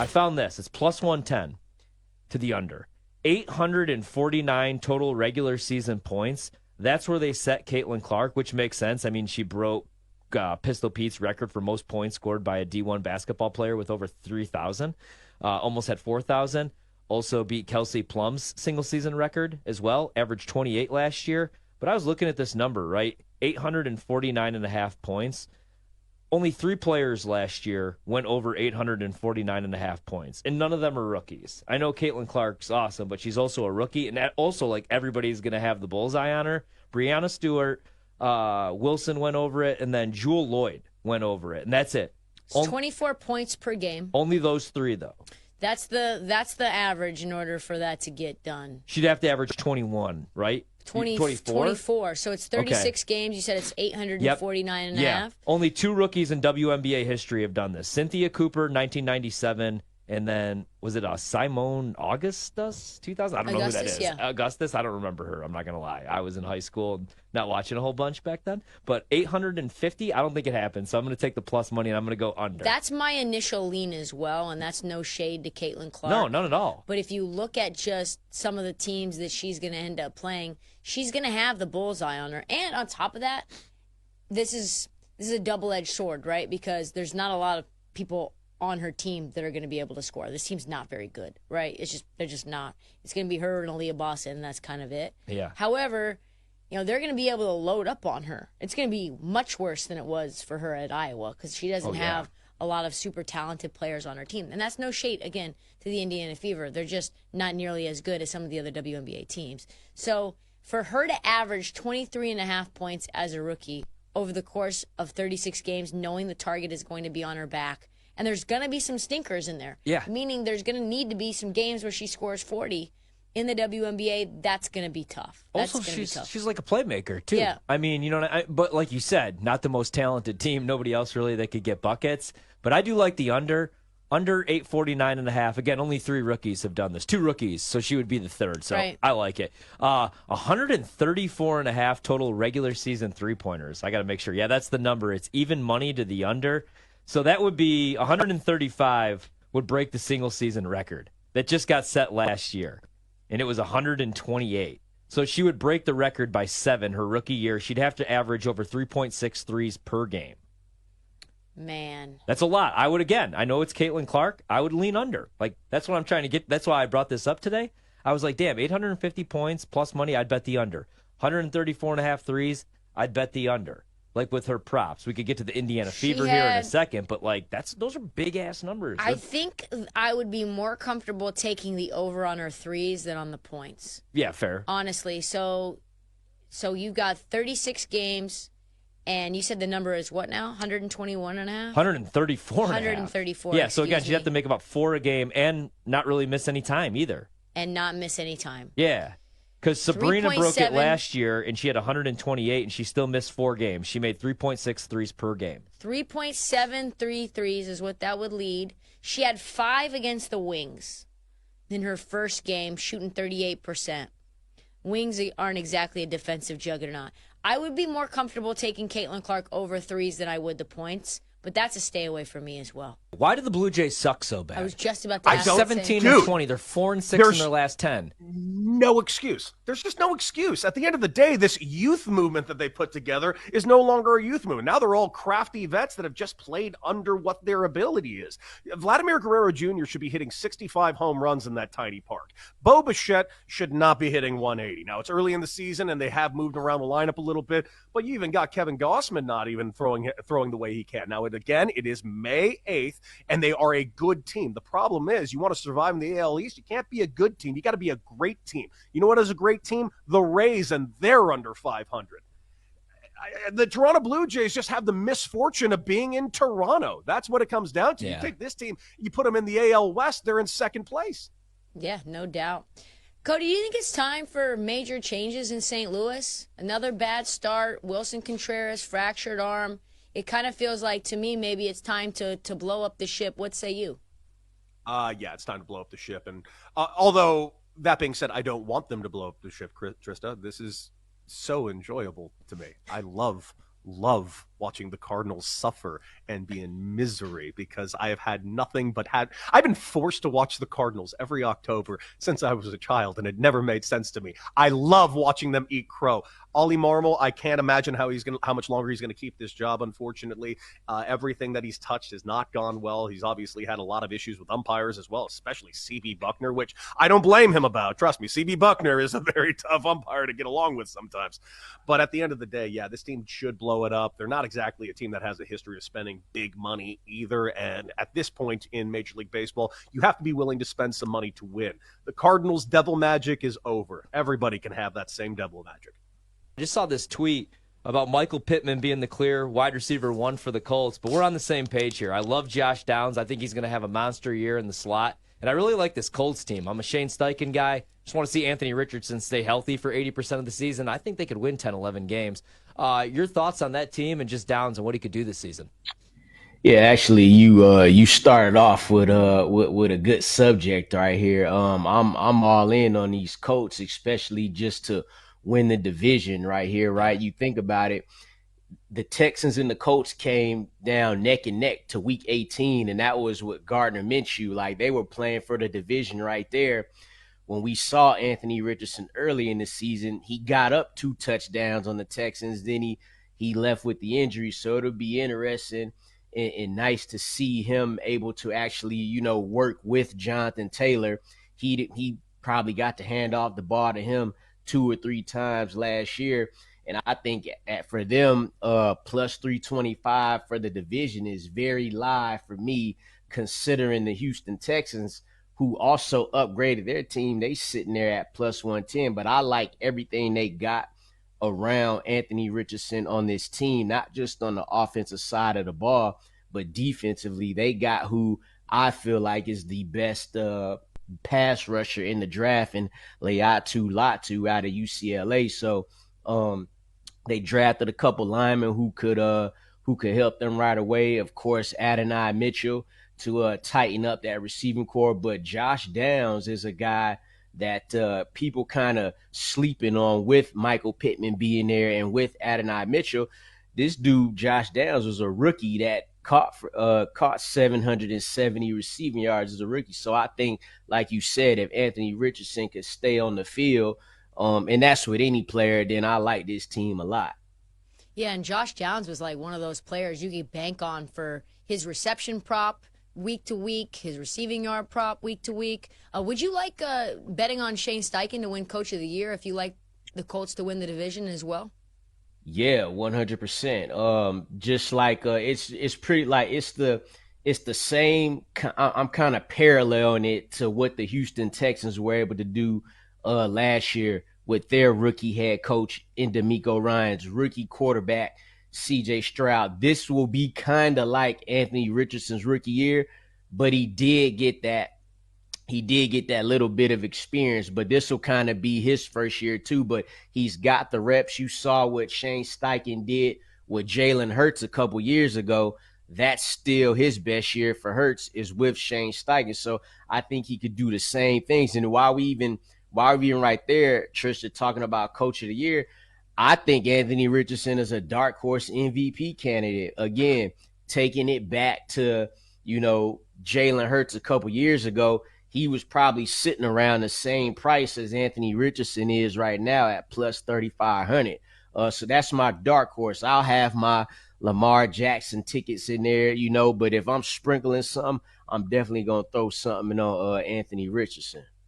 I found this. It's plus 110 to the under. 849 total regular season points. That's where they set Caitlin Clark, which makes sense. I mean, she broke Pistol Pete's record for most points scored by a D1 basketball player with over 3,000. Almost had 4,000. Also beat Kelsey Plum's single-season record as well. Averaged 28 last year. But I was looking at this number, right? 849.5 points. Only 3 players last year went over 849.5 points, and none of them are rookies. I know Caitlin Clark's awesome, but she's also a rookie, and that also, like, everybody's going to have the bullseye on her. Breanna Stewart, Wilson went over it, and then Jewel Lloyd went over it, and that's it. It's 24 points per game. Only those 3, though. That's the average in order for that to get done. She'd have to average 21, right? 24. So it's 36 games. You said it's 849 and a half. Only 2 rookies in WNBA history have done this. Cynthia Cooper, 1997, and then was it Simone Augustus, 2000? I don't know who that is. Yeah. Augustus? I don't remember her. I'm not going to lie. I was in high school, not watching a whole bunch back then. But 850, I don't think it happened. So I'm going to take the plus money, and I'm going to go under. That's my initial lean as well, and that's no shade to Caitlin Clark. No, none at all. But if you look at just some of the teams that she's going to end up playing, she's going to have the bullseye on her. And on top of that, this is a double-edged sword, right? Because there's not a lot of people on her team that are going to be able to score. This team's not very good, right? They're just not. It's going to be her and Aaliyah Boston, and that's kind of it. Yeah. However, they're going to be able to load up on her. It's going to be much worse than it was for her at Iowa because she doesn't have a lot of super talented players on her team. And that's no shade, again, to the Indiana Fever. They're just not nearly as good as some of the other WNBA teams. So for her to average 23.5 points as a rookie over the course of 36 games, knowing the target is going to be on her back, and there's going to be some stinkers in there. Yeah. Meaning there's going to need to be some games where she scores 40 in the WNBA. That's going to be tough. Also, she's like a playmaker, too. Yeah. I mean, but like you said, not the most talented team. Nobody else really that could get buckets. But I do like the under 849.5. Again, only 3 rookies have done this. 2 rookies, so she would be the 3rd. So right. I like it. 134.5 total regular season three-pointers. I got to make sure. Yeah, that's the number. It's even money to the under. So that would be 135 would break the single season record that just got set last year, and it was 128. So she would break the record by 7 her rookie year. She'd have to average over 3.6 threes per game. Man. That's a lot. I know it's Caitlin Clark. I would lean under. Like, that's what I'm trying to get. That's why I brought this up today. I was like, damn, 850 points plus money, I'd bet the under. 134.5 threes, I'd bet the under. Like with her props. We could get to the Indiana Fever here in a second, but like those are big-ass numbers. I think I would be more comfortable taking the over on her threes than on the points. Yeah, fair. Honestly. So you've got 36 games, and you said the number is what now? 121 and a half? 134 and a half. 134. Yeah, so again, she'd have to make about 4 a game and not really miss any time either. And not miss any time. Yeah. Because Sabrina 3.7. broke it last year, and she had 128, and she still missed 4 games. She made 3.6 threes per game. 3.73 threes is what that would lead. She had 5 against the Wings in her first game, shooting 38%. Wings aren't exactly a defensive juggernaut. I would be more comfortable taking Caitlin Clark over threes than I would the points, but that's a stay away for me as well. Why do the Blue Jays suck so bad? I was just about to ask. 17 and 20. They're 4-6 in their last 10. No excuse. There's just no excuse. At the end of the day, this youth movement that they put together is no longer a youth movement. Now they're all crafty vets that have just played under what their ability is. Vladimir Guerrero Jr. should be hitting 65 home runs in that tiny park. Bo Bichette should not be hitting 180. Now, it's early in the season, and they have moved around the lineup a little bit, but you even got Kevin Gossman not even throwing the way he can. Now, it is May 8th, and they are a good team. The problem is you want to survive in the AL East, you can't be a good team. You got to be a great team. You know what is a great team? The Rays, and they're under 500. The Toronto Blue Jays just have the misfortune of being in Toronto. That's what it comes down to. Yeah. You take this team, you put them in the AL West, they're in second place. Yeah, no doubt. Cody, do you think it's time for major changes in St. Louis? Another bad start, Wilson Contreras, fractured arm. It kind of feels like, to me, maybe it's time to blow up the ship. What say you? Yeah, it's time to blow up the ship. And although, that being said, I don't want them to blow up the ship, Trysta. This is so enjoyable to me. I love watching the Cardinals suffer and be in misery because I have had nothing but I've been forced to watch the Cardinals every October since I was a child, and it never made sense to me. I love watching them eat crow. Ollie Marmol, I can't imagine how much longer he's going to keep this job, unfortunately. Everything that he's touched has not gone well. He's obviously had a lot of issues with umpires as well, especially C.B. Buckner, which I don't blame him about. Trust me, C.B. Buckner is a very tough umpire to get along with sometimes. But at the end of the day, yeah, this team should blow it up. They're not exactly a team that has a history of spending big money either. And at this point in Major League Baseball, you have to be willing to spend some money to win. The Cardinals' devil magic is over. Everybody can have that same devil magic. I just saw this tweet about Michael Pittman being the clear wide receiver 1 for the Colts, but we're on the same page here. I love Josh Downs. I think he's going to have a monster year in the slot, and I really like this Colts team. I'm a Shane Steichen guy. Just want to see Anthony Richardson stay healthy for 80% of the season. I think they could win 10, 11 games. Your thoughts on that team and just Downs and what he could do this season? Yeah, actually, you started off with a good subject right here. I'm all in on these Colts, especially just to win the division right here, right? You think about it, the Texans and the Colts came down neck and neck to week 18, and that was with Gardner Minshew. Like, they were playing for the division right there. When we saw Anthony Richardson early in the season, he got up 2 touchdowns on the Texans. Then he left with the injury, so it'll be interesting and nice to see him able to actually, work with Jonathan Taylor. He probably got to hand off the ball to him 2 or 3 times last year. And I think for them, plus 325 for the division is very live for me, considering the Houston Texans, who also upgraded their team. They sitting there at plus 110. But I like everything they got around Anthony Richardson on this team, not just on the offensive side of the ball, but defensively. They got who I feel like is the best pass rusher in the draft, and Laiatu Latu out of UCLA. So they drafted a couple linemen who could help them right away. Of course, Adonai Mitchell to tighten up that receiving core. But Josh Downs is a guy that people kind of sleeping on with Michael Pittman being there and with Adonai Mitchell. This dude, Josh Downs, was a rookie that caught 770 receiving yards as a rookie. So I think, like you said, if Anthony Richardson could stay on the field, and that's with any player, then I like this team a lot. Yeah, and Josh Downs was like one of those players you could bank on for his reception prop week to week, his receiving yard prop week to week. Would you like betting on Shane Steichen to win Coach of the Year if you like the Colts to win the division as well? Yeah, 100%. Just like it's pretty like it's the same. I'm kind of paralleling it to what the Houston Texans were able to do last year with their rookie head coach in D'Amico Ryans, rookie quarterback C.J. Stroud. This will be kind of like Anthony Richardson's rookie year, but he did get that little bit of experience. But this will kind of be his first year too. But he's got the reps. You saw what Shane Steichen did with Jalen Hurts a couple years ago. That's still his best year for Hurts is with Shane Steichen. So I think he could do the same things. And while we even right there, Trysta, talking about Coach of the Year, I think Anthony Richardson is a dark horse MVP candidate. Again, taking it back to, Jalen Hurts a couple years ago, he was probably sitting around the same price as Anthony Richardson is right now at plus 3,500. So that's my dark horse. I'll have my Lamar Jackson tickets in there, but if I'm sprinkling something, I'm definitely going to throw something on Anthony Richardson.